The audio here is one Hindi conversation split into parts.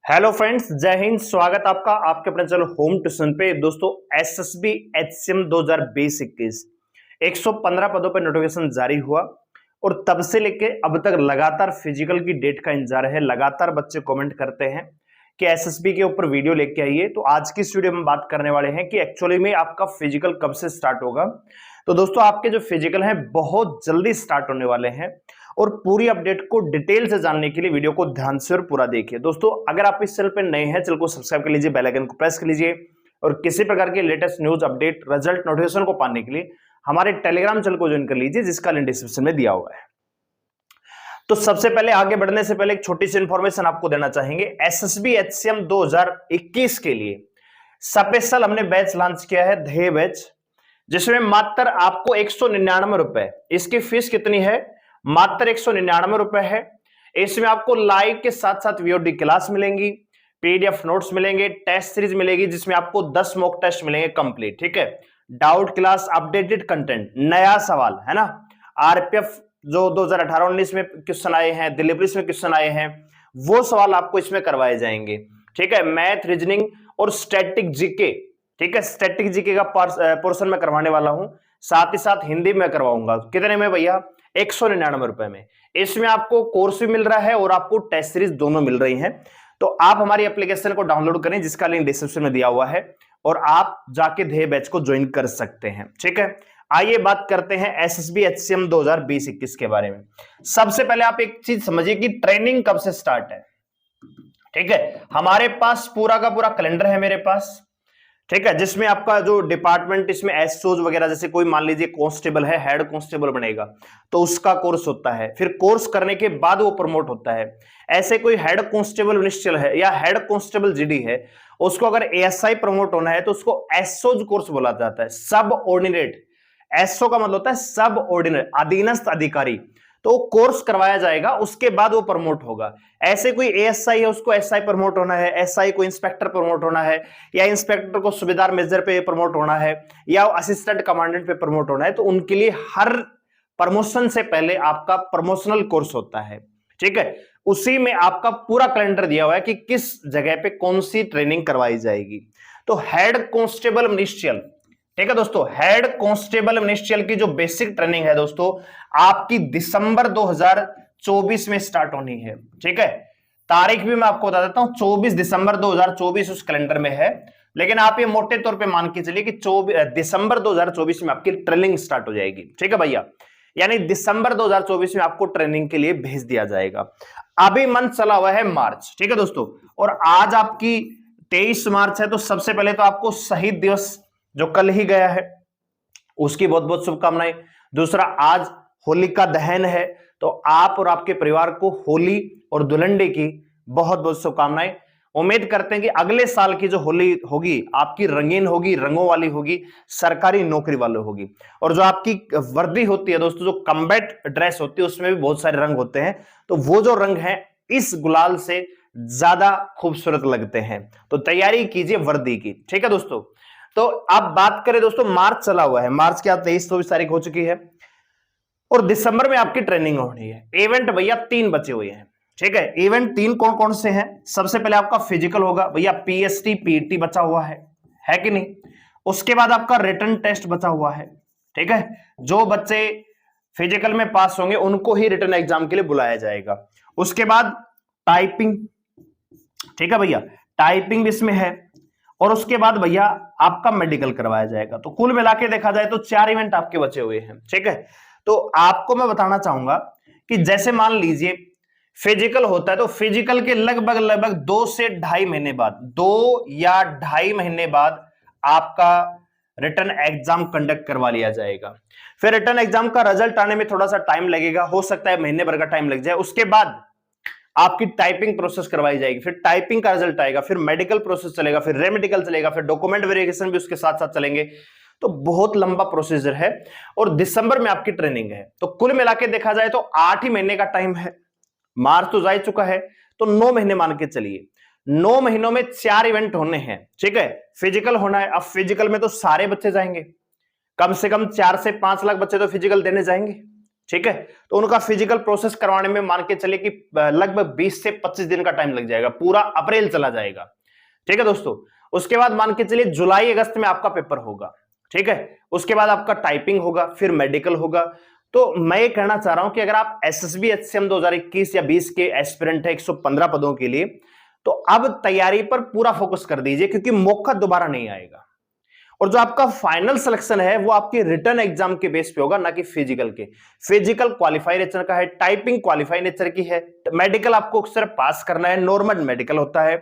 हेलो फ्रेंड्स, जय हिंद। स्वागत आपका आपके अपने चैनल होम ट्यूशन पे। दोस्तों, एसएसबी एचसीएम 2020-21 115 पदों पर नोटिफिकेशन जारी हुआ और तब से लेके अब तक लगातार फिजिकल की डेट का इंतजार है। लगातार बच्चे कमेंट करते हैं कि एसएसबी के ऊपर वीडियो लेके आइए। तो आज की इस वीडियो में बात करने वाले हैं कि एक्चुअली में आपका फिजिकल कब से स्टार्ट होगा। तो दोस्तों, आपके जो फिजिकल है बहुत जल्दी स्टार्ट होने वाले हैं और पूरी अपडेट को डिटेल से जानने के लिए वीडियो को ध्यान से और पूरा देखिए। दोस्तों, अगर आप इस चैनल पर नए हैं, चैनल को सब्सक्राइब कर लीजिए, बेल आइकन को प्रेस कर लीजिए और किसी प्रकार के latest news update result notification को पाने के लिए हमारे टेलीग्राम चैनल को ज्वाइन कर लीजिए, जिसका लिंक डिस्क्रिप्शन में दिया हुआ है। तो सबसे पहले आगे बढ़ने से पहले एक छोटी सी इंफॉर्मेशन आपको देना चाहेंगे। एसएसबी एचसीएम 2021 के लिए स्पेशल हमने बैच लॉन्च किया है, ध्येय बैच, जिसमें मात्र आपको 199 रुपए, इसकी फीस कितनी है? मात्र 199 रुपए है। इसमें आपको लाइव के साथ साथ वीओडी क्लास मिलेंगी, पीडीएफ नोट्स मिलेंगे, टेस्ट सीरीज मिलेगी जिसमें आपको 10 मॉक टेस्ट मिलेंगे कंप्लीट। ठीक है, डाउट क्लास, अपडेटेड कंटेंट, नया सवाल है ना, आरपीएफ जो 2018-19 में क्वेश्चन आए हैं, दिल्ली पुलिस में क्वेश्चन आए हैं, वो सवाल आपको इसमें करवाए जाएंगे। ठीक है, मैथ, रीजनिंग और स्टैटिक जीके। ठीक है, स्टैटिक जीके का पोर्शन में करवाने वाला हूं, साथ ही साथ हिंदी में करवाऊंगा। कितने में भैया? 199 रुपए में। इसमें आपको कोर्स भी मिल रहा है और आपको टेस्ट सीरीज दोनों मिल रही हैं। तो आप हमारी एप्लीकेशन को डाउनलोड करें, जिसका लिंक डिस्क्रिप्शन में दिया हुआ है, और आप जाके ध्येय बैच को ज्वाइन कर सकते हैं। ठीक है, आइए बात करते हैं एसएसबी एचसीएम 2020-21 के बारे में। सबसे पहले आप एक चीज समझिए कि ट्रेनिंग कब से स्टार्ट है। ठीक है, हमारे पास पूरा का पूरा कैलेंडर है मेरे पास। ठीक है, जिसमें आपका जो डिपार्टमेंट, इसमें एसओज वगैरह, जैसे कोई मान लीजिए कांस्टेबल है, हेड कांस्टेबल बनेगा तो उसका कोर्स होता है, फिर कोर्स करने के बाद वो प्रमोट होता है। ऐसे कोई हेड कांस्टेबल इनिशियल है या हेड कांस्टेबल जीडी है, उसको अगर एएसआई प्रमोट होना है तो उसको एसओज कोर्स बोला जाता है, सब ऑर्डिनेट। एसओ का मतलब होता है सब ऑर्डिनेट, अधीनस्थ अधिकारी। तो कोर्स करवाया जाएगा, उसके बाद वो प्रमोट होगा। ऐसे कोई एएसआई है, उसको एसआई प्रमोट होना है, एसआई को इंस्पेक्टर प्रमोट होना है, या इंस्पेक्टर को सूबेदार मेजर पे प्रमोट होना है, या असिस्टेंट कमांडेंट पे प्रमोट होना है, तो उनके लिए हर प्रमोशन से पहले आपका प्रमोशनल कोर्स होता है। ठीक है, उसी में आपका पूरा कैलेंडर दिया हुआ है कि किस जगह पे कौन सी ट्रेनिंग करवाई जाएगी। तो हेड कांस्टेबल मिनिस्ट्रियल, ठीक है दोस्तों, हेड कांस्टेबल मिनिस्ट्रियल की जो बेसिक ट्रेनिंग है दोस्तों, आपकी दिसंबर 2024 में स्टार्ट होनी है। ठीक है, तारीख भी मैं आपको बता देता हूं, 24 दिसंबर 2024 उस कैलेंडर में है, लेकिन आप ये मोटे तौर पे मान के चलिए कि दिसंबर 2024 में आपकी ट्रेनिंग स्टार्ट हो जाएगी। ठीक है भैया, यानी दिसंबर 2024 में आपको ट्रेनिंग के लिए भेज दिया जाएगा। अभी मंथ चला हुआ है मार्च। ठीक है दोस्तों, और आज आपकी 23 मार्च है। तो सबसे पहले तो आपको शहीद दिवस जो कल ही गया है उसकी बहुत बहुत शुभकामनाएं। दूसरा, आज होलिका दहन है, तो आप और आपके परिवार को होली और धुलंडी की बहुत बहुत शुभकामनाएं। उम्मीद करते हैं कि अगले साल की जो होली होगी आपकी रंगीन होगी, रंगों वाली होगी, सरकारी नौकरी वाली होगी। और जो आपकी वर्दी होती है दोस्तों, जो कम्बैट ड्रेस होती है, उसमें भी बहुत सारे रंग होते हैं, तो वो जो रंग है इस गुलाल से ज्यादा खूबसूरत लगते हैं। तो तैयारी कीजिए वर्दी की। ठीक है दोस्तों, तो अब बात करें दोस्तों, मार्च चला हुआ है, मार्च की 23-24 तारीख हो चुकी है और दिसंबर में आपकी ट्रेनिंग होनी है। इवेंट भैया 3 बचे हुए हैं। ठीक है, इवेंट 3 कौन कौन से हैं? सबसे पहले आपका फिजिकल होगा भैया, पीएसटी पीटी बचा हुआ है कि नहीं? उसके बाद आपका रिटन टेस्ट बचा हुआ है। ठीक है, जो बच्चे फिजिकल में पास होंगे उनको ही रिटन एग्जाम के लिए बुलाया जाएगा। उसके बाद टाइपिंग, ठीक है भैया, टाइपिंग भी इसमें है, और उसके बाद भैया आपका मेडिकल करवाया जाएगा। तो कुल मिला के देखा जाए तो 4 इवेंट आपके बचे हुए हैं। ठीक है, तो आपको मैं बताना चाहूंगा कि जैसे मान लीजिए फिजिकल होता है, तो फिजिकल के लगभग 2 से 2.5 महीने बाद, 2 या 2.5 महीने बाद आपका रिटन एग्जाम कंडक्ट करवा लिया जाएगा। फिर रिटन एग्जाम का रिजल्ट आने में थोड़ा सा टाइम लगेगा, हो सकता है महीने भर का टाइम लग जाए। उसके बाद आपकी टाइपिंग प्रोसेस करवाई जाएगी, फिर टाइपिंग का रिजल्ट आएगा, फिर मेडिकल प्रोसेस चलेगा, फिर रेमेडिकल चलेगा, फिर डॉक्यूमेंट वेरिफिकेशन भी उसके साथ साथ चलेंगे। तो बहुत लंबा प्रोसीजर है और दिसंबर में आपकी ट्रेनिंग है। तो कुल मिला के देखा जाए तो 8 ही महीने का टाइम है। मार्च तो जा ही चुका है, तो 9 महीने मान के चलिए। 9 महीनों में 4 इवेंट होने हैं। ठीक है, फिजिकल होना है। अब फिजिकल में तो सारे बच्चे जाएंगे, कम से कम 4 से 5 लाख बच्चे तो फिजिकल देने जाएंगे। ठीक है। तो उनका फिजिकल प्रोसेस करवाने में मान के चले कि लगभग 20 से 25 दिन का टाइम लग जाएगा, पूरा अप्रैल चला जाएगा, ठीक है दोस्तों। उसके बाद मान के चलिए जुलाई अगस्त में आपका पेपर होगा, ठीक है। उसके बाद आपका टाइपिंग होगा, फिर मेडिकल होगा। तो मैं ये कहना चाह रहा हूं कि अगर आप एसएसबी एचसीएम 2021 या 20 के एस्पिरेंट है 115 पदों के लिए, तो अब तैयारी पर पूरा फोकस कर दीजिए, क्योंकि मौका दोबारा नहीं आएगा। और जो आपका फाइनल सिलेक्शन है वो आपके रिटर्न एग्जाम के बेस पे होगा, ना कि फिजिकल के। फिजिकल क्वालिफाई नेचर का है, टाइपिंग क्वालिफाई नेचर की है, मेडिकल आपको सिर्फ पास करना है, नॉर्मल मेडिकल होता है।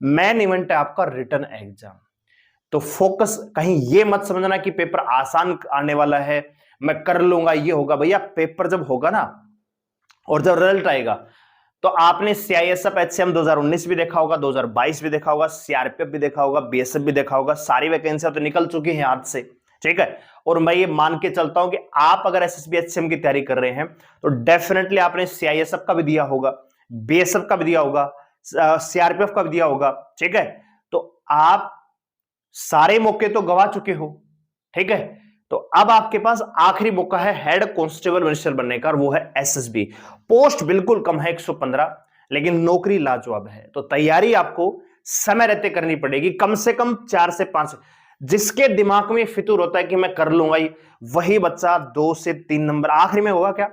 मेन इवेंट है आपका रिटर्न एग्जाम। तो फोकस कहीं ये मत समझना कि पेपर आसान आने वाला है, मैं कर लूंगा, ये होगा। भैया पेपर जब होगा ना और जब रिजल्ट आएगा, तो आपने सीआईएसएफ एचसीएम 2019 भी देखा होगा, 2022 भी देखा होगा, सीआरपीएफ भी देखा होगा, बीएसएफ भी देखा होगा, सारी वैकेंसियां तो निकल चुकी हैं हाथ से, ठीक है। और मैं ये मान के चलता हूं कि आप अगर एसएसबी एचसीएम की तैयारी कर रहे हैं तो डेफिनेटली आपने सीआईएसएफ का भी दिया होगा, बीएसएफ का भी दिया होगा, सीआरपीएफ का भी दिया होगा, ठीक है। तो आप सारे मौके तो गवा चुके हो, ठीक है। तो अब आपके पास आखिरी मौका है हेड कांस्टेबल मिनिस्टर बनने का, और वो है एसएसबी। पोस्ट बिल्कुल कम है 115, लेकिन नौकरी लाजवाब है। तो तैयारी आपको समय रहते करनी पड़ेगी, कम से कम 4 से 5। जिसके दिमाग में फितूर होता है कि मैं कर लूंगा ही, वही बच्चा 2 से 3 नंबर आखिरी में होगा क्या,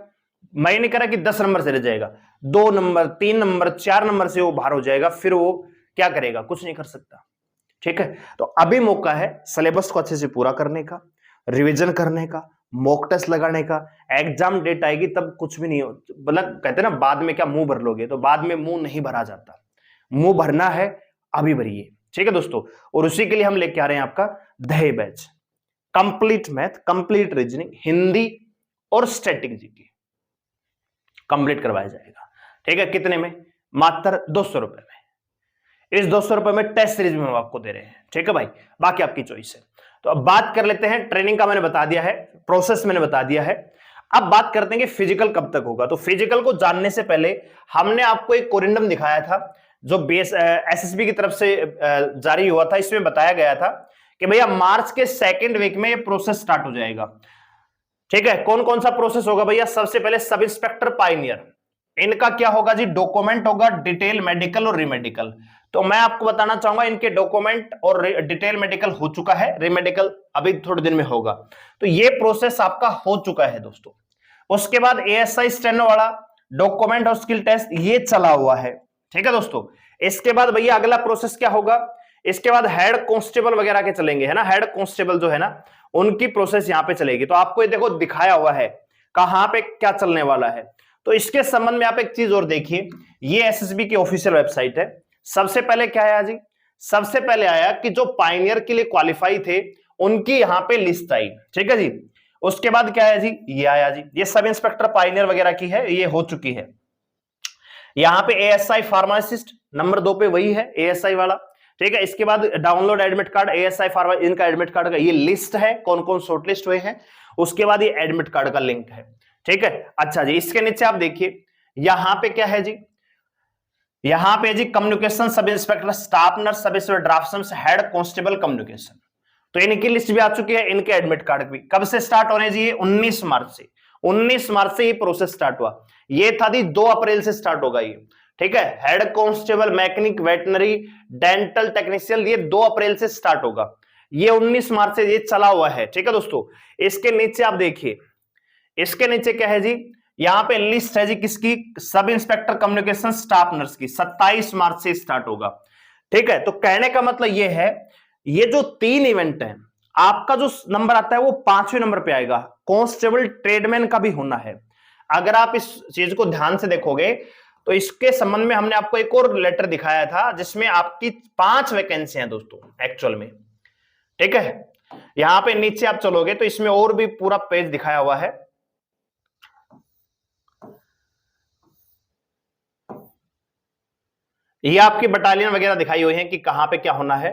मैं नहीं कह रहा कि 10 नंबर से रह जाएगा, 2 नंबर 3 नंबर 4 नंबर से वो बाहर हो जाएगा, फिर वो क्या करेगा, कुछ नहीं कर सकता, ठीक है। तो अभी मौका है सिलेबस को अच्छे से पूरा करने का, रिवीजन करने का, मॉक टेस्ट लगाने का। एग्जाम डेट आएगी तब कुछ भी नहीं हो, मतलब कहते हैं ना बाद में क्या मुंह भर लोगे, तो बाद में मुंह नहीं भरा जाता, मुंह भरना है अभी भरिए, ठीक है दोस्तों। और उसी के लिए हम लेके आ रहे हैं आपका दहे batch, complete math, complete reasoning, Hindi और स्टैटिक जीके कंप्लीट करवाया जाएगा, ठीक है। कितने में, मात्र 200 रुपए में। इस 200 रुपए में टेस्ट सीरीज में हम आपको दे रहे हैं, ठीक है भाई, बाकी आपकी चॉइस है। तो अब बात कर लेते हैं, ट्रेनिंग का मैंने बता दिया है, प्रोसेस मैंने बता दिया है। अब बात करते हैं कि फिजिकल कब तक होगा। तो फिजिकल को जानने से पहले हमने आपको एक कोरिंडम दिखाया था जो एसएसबी की तरफ से जारी हुआ था। इसमें बताया गया था कि भैया मार्च के सेकेंड वीक में ये प्रोसेस स्टार्ट हो जाएगा, ठीक है। कौन कौन सा प्रोसेस होगा भैया, सबसे पहले सब इंस्पेक्टर पायनियर, इनका क्या होगा जी, डॉक्यूमेंट होगा, डिटेल मेडिकल और रीमेडिकल। तो मैं आपको बताना चाहूंगा इनके डॉक्यूमेंट और डिटेल मेडिकल हो चुका है, रीमेडिकल अभी थोड़े दिन में होगा। तो ये प्रोसेस आपका हो चुका है दोस्तों। उसके बाद एएसआई स्टेनो वाला डॉक्यूमेंट और स्किल टेस्ट ये चला हुआ है, ठीक है दोस्तों। इसके बाद भैया अगला प्रोसेस क्या होगा, इसके बाद हेड कांस्टेबल वगैरह के चलेंगे, है ना, हेड कांस्टेबल जो है ना उनकी प्रोसेस यहां पे चलेगी। तो आपको ये देखो दिखाया हुआ है कहां पे क्या चलने वाला है। तो इसके संबंध में आप एक चीज और देखिए, ये एसएसबी की ऑफिशियल वेबसाइट है। सबसे पहले क्या आया जी, सबसे पहले आया कि जो पायनियर के लिए क्वालिफाई थे उनकी यहां पे लिस्ट आई, ठीक है जी। उसके बाद क्या है जी, ये आया जी, ये सब इंस्पेक्टर पायनियर वगैरह की है, ये हो चुकी है। यहां पे एएसआई फार्मासिस्ट नंबर 2 पे वही है एएसआई वाला, ठीक है। इसके बाद download admit card ASI pharma, इनका एडमिट कार्ड का ये लिस्ट है, कौन कौन शॉर्टलिस्ट हुए हैं। उसके बाद ये एडमिट कार्ड का लिंक है, ठीक है। अच्छा जी, इसके नीचे आप देखिए यहां पे क्या है जी, यहां पे जी communication sub inspector, staff nurse, sub inspector draftsman, head constable communication. तो इनकी लिस्ट भी आ चुकी है, इनके एडमिट कार्ड भी। कब से स्टार्ट होने जी, 19 मार्च से। 19 मार्च से ये प्रोसेस स्टार्ट हुआ, ये था जी 2 अप्रैल से स्टार्ट होगा ये, ठीक है। Head constable, mechanic, veterinary, dental technician, ये 2 अप्रैल से स्टार्ट होगा, ये 19 मार्च से ये चला हुआ है, ठीक है दोस्तों। इसके नीचे आप देखिए, इसके नीचे क्या है जी, यहां पे लिस्ट है जी किसकी, sub inspector communication staff nurse की, 27 मार्च से स्टार्ट होगा, ठीक है। तो कहने का मतलब ये है, ये जो 3 इवेंट है आपका जो नंबर आता है वो 5वें नंबर पे आएगा। कांस्टेबल ट्रेडमैन का भी होना है। अगर आप इस चीज को ध्यान से देखोगे तो इसके संबंध में हमने आपको एक और लेटर दिखाया था जिसमें आपकी 5 वैकेंसी हैं दोस्तों एक्चुअल में, ठीक है। यहां पे नीचे आप चलोगे तो इसमें और भी पूरा पेज दिखाया हुआ है। ये आपकी बटालियन वगैरह दिखाई हुई है कि कहां पे क्या होना है,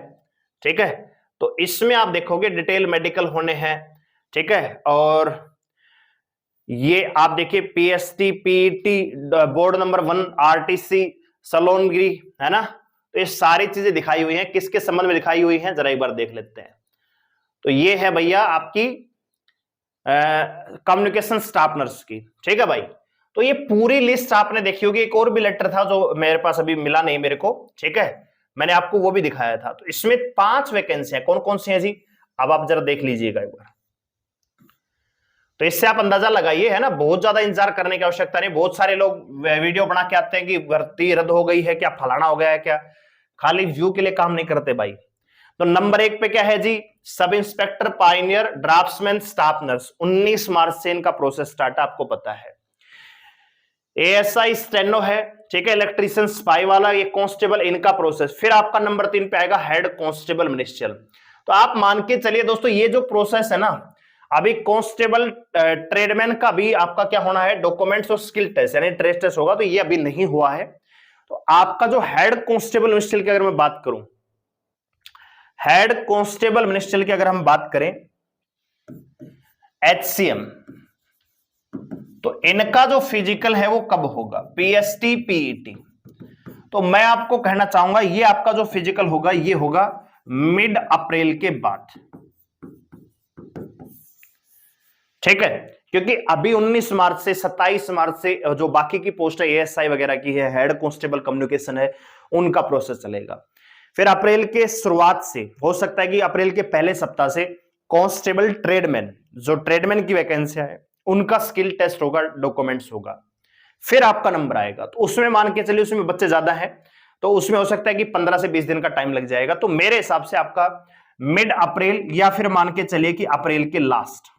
ठीक है। तो इसमें आप देखोगे डिटेल मेडिकल होने हैं, ठीक है। और ये आप देखिए PST, PET, board number 1, RTC, सलोनगिरी, है ना। तो ये सारी चीजें दिखाई हुई हैं, किसके संबंध में दिखाई हुई हैं जरा एक बार देख लेते हैं। तो ये है भैया आपकी कम्युनिकेशन स्टाफ नर्स की। ठीक है भाई, तो ये पूरी लिस्ट आपने देखी होगी। एक और भी लेटर था जो मेरे पास अभी मिला नहीं मेरे को, ठीक है, मैंने आपको वो भी दिखाया था। तो इसमें 5 वैकेंसी है। कौन कौन सी है जी, अब आप जरा देख लीजिएगा एक बार। तो इससे आप अंदाजा लगाइए, है ना, बहुत ज्यादा इंतजार करने की आवश्यकता नहीं। बहुत सारे लोग वीडियो बना के आते हैं कि भर्ती रद्द हो गई है क्या, फलाना हो गया है क्या, खाली व्यू के लिए काम नहीं करते भाई। तो नंबर 1 पे क्या है जी, sub inspector pioneer draftsman staff nurse, 19 March से इनका प्रोसेस स्टार्ट है, आपको पता है। एएसआई स्टेनो है, ठीक है, इलेक्ट्रीशियन स्पाई वाला, ये कांस्टेबल, इनका प्रोसेस। फिर आपका नंबर 3 पे आएगा हेड कांस्टेबल मिनिस्ट्रियल। तो आप मान के चलिए दोस्तों, ये जो प्रोसेस है ना, अभी कांस्टेबल ट्रेडमैन का भी आपका क्या होना है, डॉक्यूमेंट्स और स्किल टेस्ट यानी ट्रेस टेस्ट होगा, तो ये अभी नहीं हुआ है। तो आपका जो हेड कांस्टेबल मिनिस्ट्रियल की अगर मैं बात करूं, हेड कांस्टेबल मिनिस्ट्रियल की अगर हम बात करें, एचसीएम, तो इनका जो फिजिकल है वो कब होगा, पीएसटी पीईटी। तो मैं आपको कहना चाहूंगा ये आपका जो फिजिकल होगा ये होगा मिड अप्रैल के बाद, ठीक है, क्योंकि अभी 19 मार्च से 27 मार्च से जो बाकी की पोस्ट है एएसआई वगैरह की है, हेड कांस्टेबल कम्युनिकेशन है, उनका प्रोसेस चलेगा। फिर अप्रैल के शुरुआत से हो सकता है कि अप्रैल के पहले सप्ताह से कांस्टेबल ट्रेडमैन, जो ट्रेडमैन की वैकेंसियां है उनका स्किल टेस्ट होगा, डॉक्यूमेंट्स होगा। फिर आपका नंबर आएगा, तो उसमें मान के चलिए उसमें बच्चे ज्यादा हैं, तो उसमें हो सकता है कि 15 से 20 दिन का टाइम लग जाएगा। तो मेरे हिसाब से आपका मिड अप्रैल या फिर मान के चलिए कि अप्रैल के लास्ट,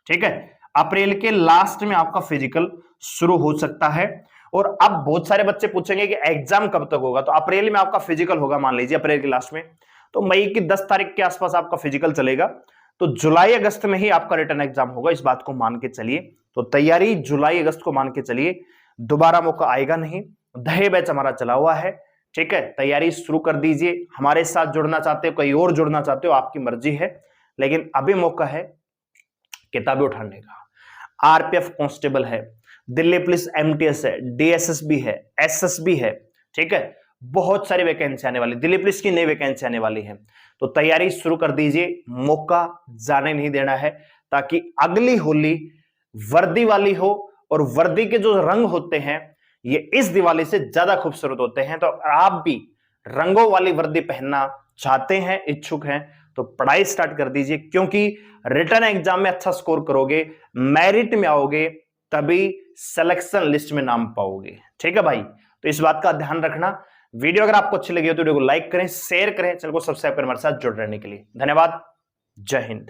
ठीक है, अप्रैल के लास्ट में आपका फिजिकल शुरू हो सकता है। और अब बहुत सारे बच्चे पूछेंगे कि एग्जाम कब तक होगा, तो अप्रैल में आपका फिजिकल होगा, मान लीजिए अप्रैल के लास्ट में, तो मई की 10 तारीख के आसपास आपका फिजिकल चलेगा। तो जुलाई अगस्त में ही आपका रिटर्न एग्जाम होगा, इस बात को मान के चलिए। तो तैयारी जुलाई अगस्त को मान के चलिए, दोबारा मौका आएगा नहीं। दहे बैच हमारा चला हुआ है, ठीक है, तैयारी शुरू कर दीजिए। हमारे साथ जुड़ना चाहते हो, कहीं और जुड़ना चाहते हो, आपकी मर्जी है, लेकिन अभी मौका है किताबें उठाने का। आरपीएफ कांस्टेबल है, दिल्ली पुलिस एमटीएस है, डीएसएसबी है, एसएसबी है, ठीक है, बहुत सारी वैकेंसी आने वाली, दिल्ली पुलिस की नई वैकेंसी आने वाली है। तो तैयारी शुरू कर दीजिए, मौका जाने नहीं देना है, ताकि अगली होली वर्दी वाली हो। और वर्दी के जो रंग होते हैं ये इस दिवाली से ज्यादा खूबसूरत होते हैं। तो आप भी रंगों वाली वर्दी पहनना चाहते हैं, इच्छुक हैं, तो पढ़ाई स्टार्ट कर दीजिए, क्योंकि रिटर्न एग्जाम में अच्छा स्कोर करोगे, मेरिट में आओगे, तभी सिलेक्शन लिस्ट में नाम पाओगे। ठीक है भाई, तो इस बात का ध्यान रखना। वीडियो अगर आपको अच्छी लगी हो तो वीडियो को लाइक करें, शेयर करें, चैनल को सब्सक्राइब करें हमारे साथ जुड़ रहने के लिए। धन्यवाद, जय हिंद।